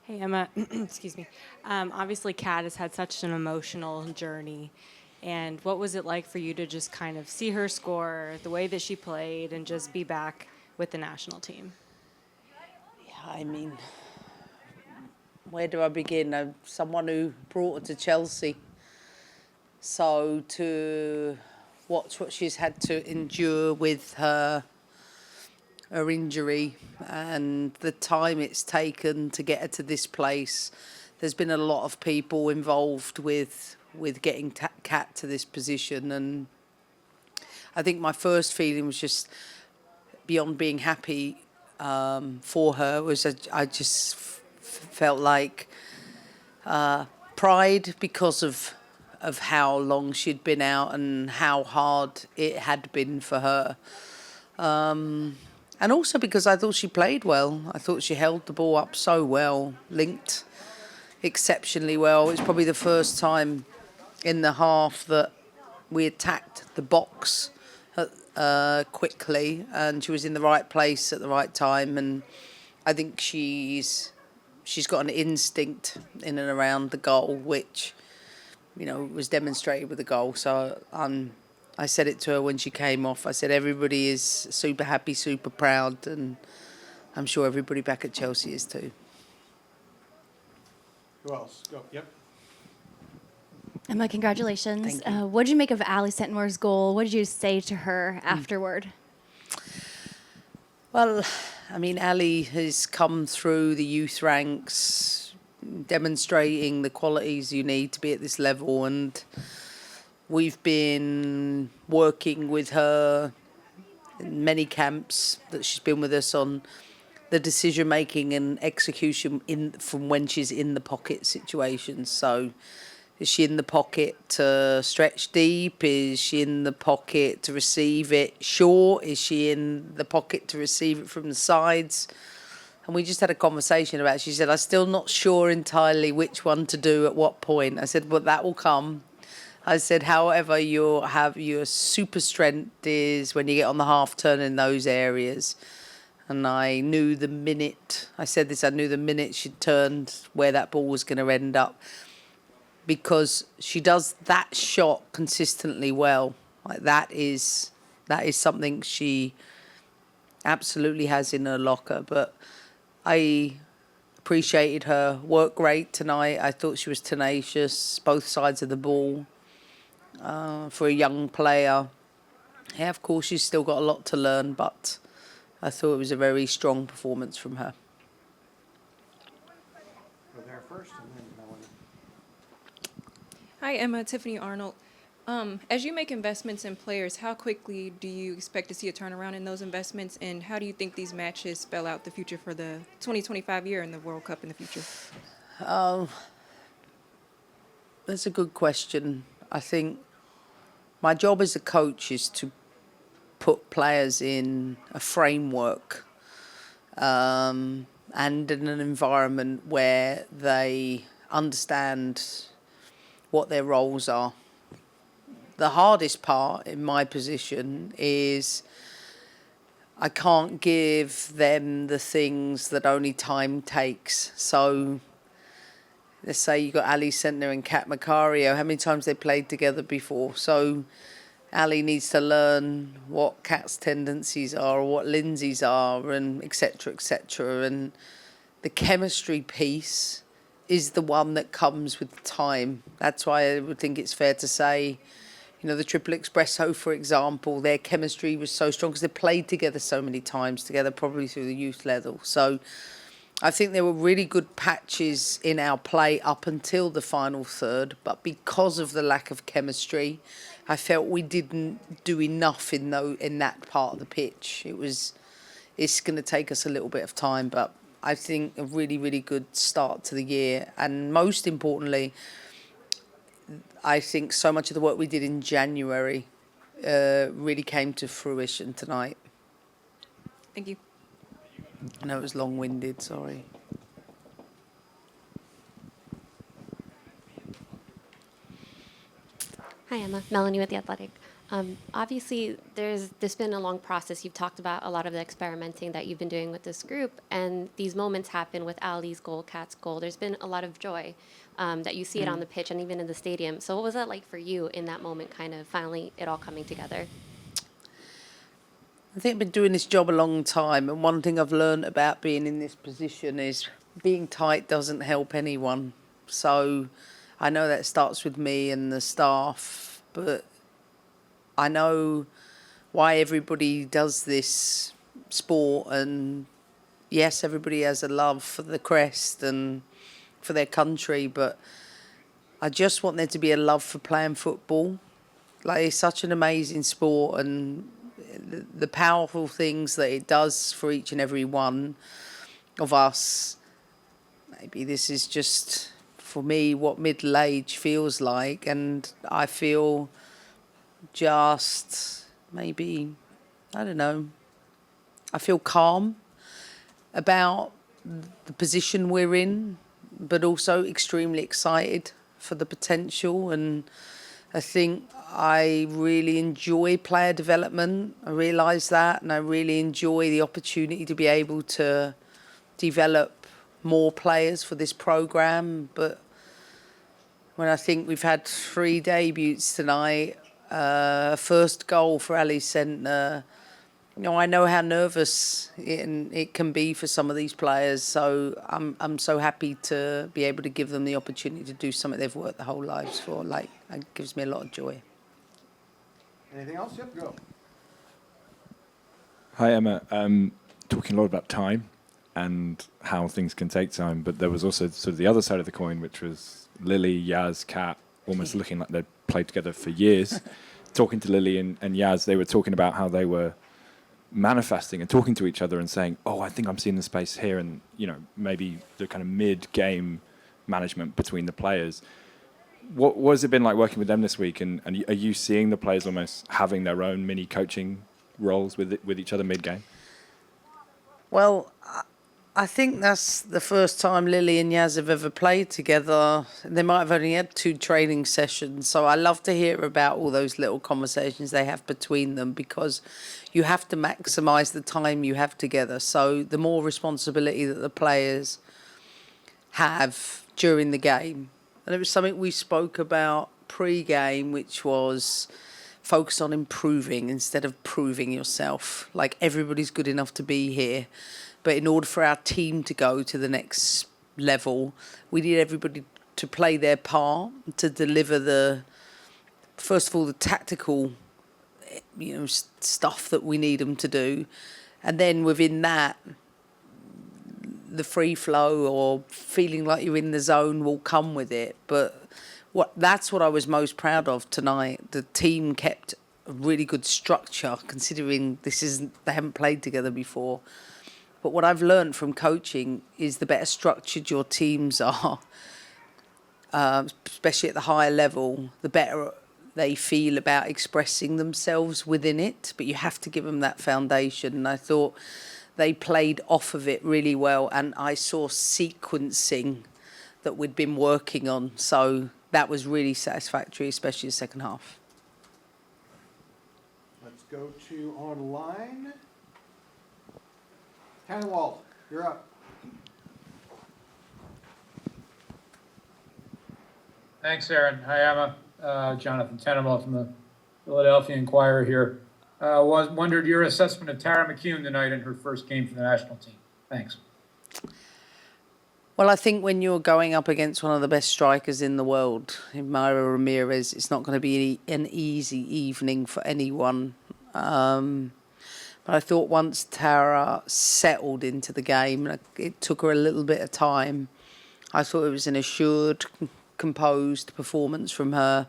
Hey, Emma. Excuse me. Obviously, Kat has had such an emotional journey. And what was it like for you to just kind of see her score, the way that she played, and just be back with the national team? Yeah, I mean, where do I begin? Someone who brought her to Chelsea. So to watch what she's had to endure with her injury and the time it's taken to get her to this place. There's been a lot of people involved with getting Kat to this position, and I think my first feeling was just beyond being happy for her was I just felt like pride because of how long she'd been out and how hard it had been for her. And also because I thought she played well. I thought she held the ball up so well, linked exceptionally well. It's probably the first time in the half that we attacked the box quickly, and she was in the right place at the right time. And I think she's got an instinct in and around the goal, which was demonstrated with the goal. So I said it to her when she came off. I said everybody is super happy, super proud, and I'm sure everybody back at Chelsea is too. Who else? Go. Yep. Emma, congratulations. Thank you. What did you make of Ali Sentnor's goal? What did you say to her afterward? Well, I mean, Ali has come through the youth ranks, demonstrating the qualities you need to be at this level, and we've been working with her in many camps that she's been with us on the decision making and execution from when she's in the pocket situations. So is she in the pocket to stretch deep? Is she in the pocket to receive it short? Is she in the pocket to receive it from the sides? And we just had a conversation about it. She said, I'm still not sure entirely which one to do at what point. I said, well, that will come. I said, however, your super strength is when you get on the half turn in those areas. And I knew the minute, I said this, I knew the minute she turned where that ball was going to end up, because she does that shot consistently well. Like that is something she absolutely has in her locker. But I appreciated her work rate tonight. I thought she was tenacious, both sides of the ball. For a young player, yeah, of course she's still got a lot to learn, but I thought it was a very strong performance from her. Go there first, and then Melanie. Hi, Emma. Tiffany Arnold. As you make investments in players, how quickly do you expect to see a turnaround in those investments, and how do you think these matches spell out the future for the 2025 year and the World Cup in the future? That's a good question. I think my job as a coach is to put players in a framework and in an environment where they understand what their roles are. The hardest part in my position is I can't give them the things that only time takes. So let's say you got Ali Sentnor and Kat Macario. How many times they played together before? So Ali needs to learn what Kat's tendencies are, or what Lindsay's are, and etc. etc. And the chemistry piece is the one that comes with time. That's why I would think it's fair to say, the Triple Espresso, for example, their chemistry was so strong because they played together so many times together, probably through the youth level. So I think there were really good patches in our play up until the final third, but because of the lack of chemistry, I felt we didn't do enough in that part of the pitch. It's going to take us a little bit of time, but I think a really, really good start to the year. And most importantly, I think so much of the work we did in January really came to fruition tonight. Thank you. I know it was long-winded, sorry. Hi, Emma. Melanie with The Athletic. Obviously, there's been a long process. You've talked about a lot of the experimenting that you've been doing with this group, and these moments happen with Ali's goal, Kat's goal. There's been a lot of joy that you see it on the pitch and even in the stadium. So what was that like for you in that moment, kind of finally it all coming together? I think I've been doing this job a long time, and one thing I've learned about being in this position is being tight doesn't help anyone. So I know that starts with me and the staff, but I know why everybody does this sport, and yes, everybody has a love for the crest and for their country, but I just want there to be a love for playing football. Like, it's such an amazing sport, and the powerful things that it does for each and every one of us. Maybe this is just, for me, what middle age feels like, and I feel just maybe, I don't know, I feel calm about the position we're in, but also extremely excited for the potential. And I think I really enjoy player development. I realise that, and I really enjoy the opportunity to be able to develop more players for this programme. But when I think we've had 3 debuts tonight, first goal for Ali Sentnor, you know, I know how nervous it can be for some of these players. So I'm so happy to be able to give them the opportunity to do something they've worked their whole lives for. Like, it gives me a lot of joy. Anything else? Yep, go. Hi, Emma. Talking a lot about time and how things can take time, but there was also sort of the other side of the coin, which was Lily, Yaz, Kat, almost looking like they'd played together for years. Talking to Lily and Yaz, they were talking about how they were manifesting and talking to each other and saying, oh, I think I'm seeing the space here, and, you know, maybe the kind of mid-game management between the players. What has it been like working with them this week? And are you seeing the players almost having their own mini coaching roles with each other mid-game? Well, I think that's the first time Lily and Yaz have ever played together. They might have only had 2 training sessions. So I love to hear about all those little conversations they have between them, because you have to maximise the time you have together. So the more responsibility that the players have during the game. And it was something we spoke about pre-game, which was focus on improving instead of proving yourself. Like, everybody's good enough to be here. But in order for our team to go to the next level, we need everybody to play their part, to deliver first of all, the tactical, you know, stuff that we need them to do. And then within that, the free flow or feeling like you're in the zone will come with it. But that's what I was most proud of tonight. The team kept a really good structure, considering they haven't played together before. But what I've learned from coaching is the better structured your teams are, especially at the higher level, the better they feel about expressing themselves within it. But you have to give them that foundation. And I thought they played off of it really well. And I saw sequencing that we'd been working on. So that was really satisfactory, especially the second half. Let's go to online. Tannenwald, you're up. Thanks, Aaron. Hi, Emma. Jonathan Tannenwald from the Philadelphia Inquirer here. Wondered your assessment of Tara McCune tonight in her first game for the national team. Thanks. Well, I think when you're going up against one of the best strikers in the world, in Mayra Ramirez, it's not going to be an easy evening for anyone. But I thought once Tara settled into the game, it took her a little bit of time. I thought it was an assured, composed performance from her.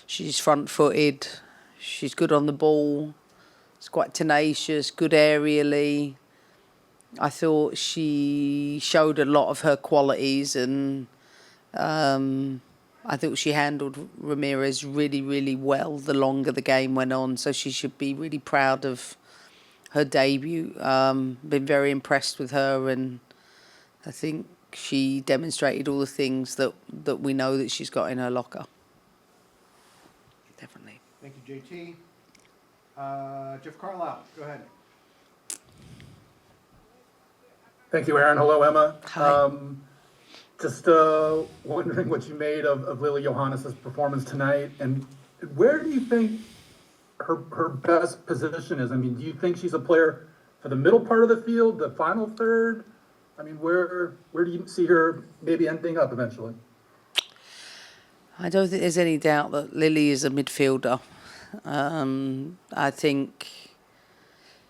She's front-footed. She's good on the ball. She's quite tenacious, good aerially. I thought she showed a lot of her qualities, and I thought she handled Ramirez really, really well the longer the game went on. So she should be really proud of her debut. Been very impressed with her, and I think she demonstrated all the things that we know that she's got in her locker. Definitely. Thank you, JT. Jeff Carlisle, go ahead. Thank you, Aaron. Hello, Emma. Hi. Just wondering what you made of Lily Yohannes' performance tonight, and where do you think her best position is? I mean, do you think she's a player for the middle part of the field, the final third? I mean, where do you see her maybe ending up eventually? I don't think there's any doubt that Lily is a midfielder. I think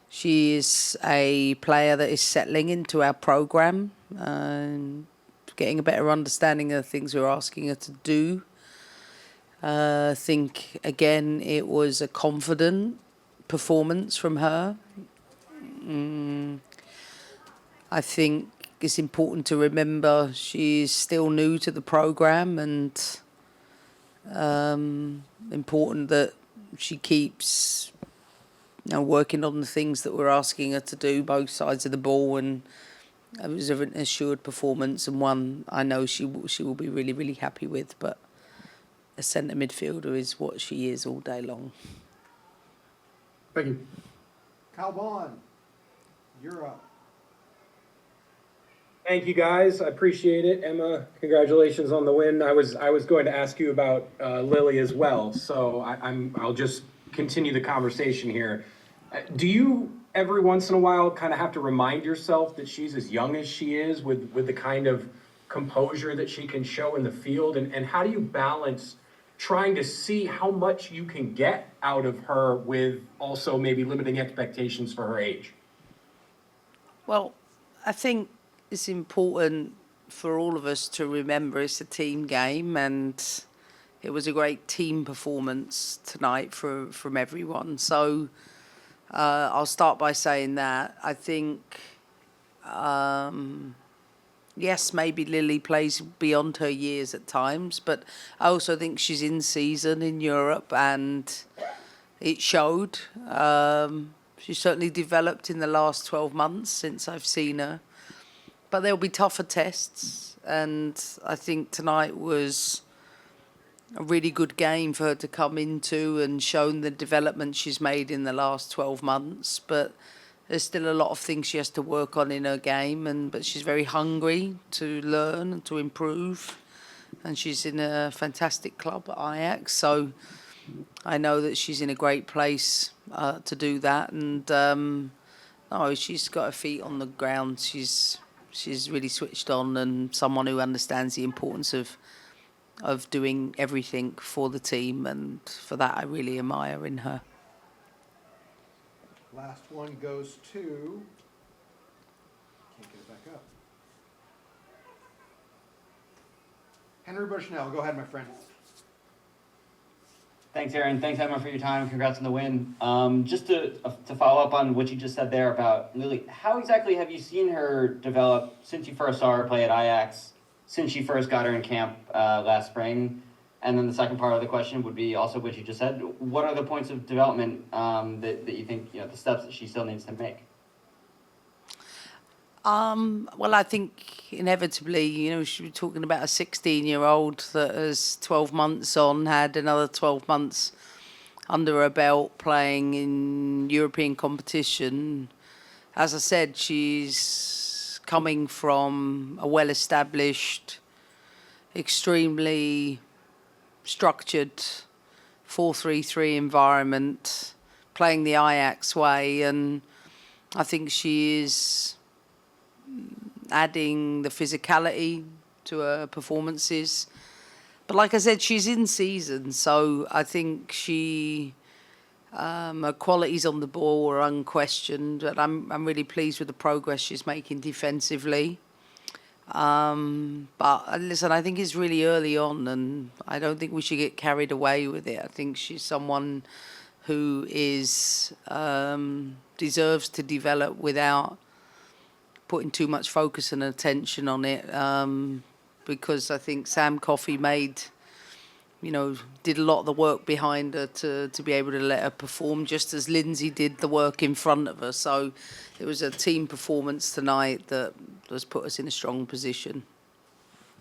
she is a player that is settling into our programme and getting a better understanding of the things we're asking her to do. I think, again, it was a confident performance from her. I think it's important to remember she's still new to the programme, and important that she keeps working on the things that we're asking her to do, both sides of the ball, and it was an assured performance, and one I know she will be really, really happy with. But a centre midfielder is what she is all day long. Thank you. Kyle Bond, you're up. Thank you, guys. I appreciate it. Emma, congratulations on the win. I was going to ask you about Lily as well, so I'll just continue the conversation here. Do you every once in a while kind of have to remind yourself that she's as young as she is with the kind of composure that she can show in the field? And how do you balance trying to see how much you can get out of her with also maybe limiting expectations for her age? Well, I think it's important for all of us to remember it's a team game, and it was a great team performance tonight from everyone. So I'll start by saying that I think, yes, maybe Lily plays beyond her years at times, but I also think she's in season in Europe, and it showed. She's certainly developed in the last 12 months since I've seen her. But there'll be tougher tests, and I think tonight was a really good game for her to come into and shown the development she's made in the last 12 months. But there's still a lot of things she has to work on in her game, but she's very hungry to learn and to improve. And she's in a fantastic club at Ajax, so I know that she's in a great place to do that. And she's got her feet on the ground. She's really switched on, and someone who understands the importance of doing everything for the team, and for that I really admire in her. Last one goes to, can't get it back up. Henry Bushnell, go ahead, my friend. Thanks, Aaron. Thanks, Emma, for your time. Congrats on the win. Just to follow up on what you just said there about Lily, how exactly have you seen her develop since you first saw her play at Ajax, since you first got her in camp last spring? And then the second part of the question would be also what you just said. What are the points of development that you think, the steps that she still needs to make? Well, I think inevitably, she was talking about a 16-year-old that is 12 months on, had another 12 months under her belt playing in European competition. As I said, she's coming from a well-established, extremely structured 4-3-3 environment, playing the Ajax way, and I think she is adding the physicality to her performances. But like I said, she's in season, so I think her qualities on the ball are unquestioned, and I'm really pleased with the progress she's making defensively. But listen, I think it's really early on, and I don't think we should get carried away with it. I think she's someone who is deserves to develop without putting too much focus and attention on it, because I think Sam Coffey did a lot of the work behind her to be able to let her perform, just as Lindsay did the work in front of her. So it was a team performance tonight that has put us in a strong position.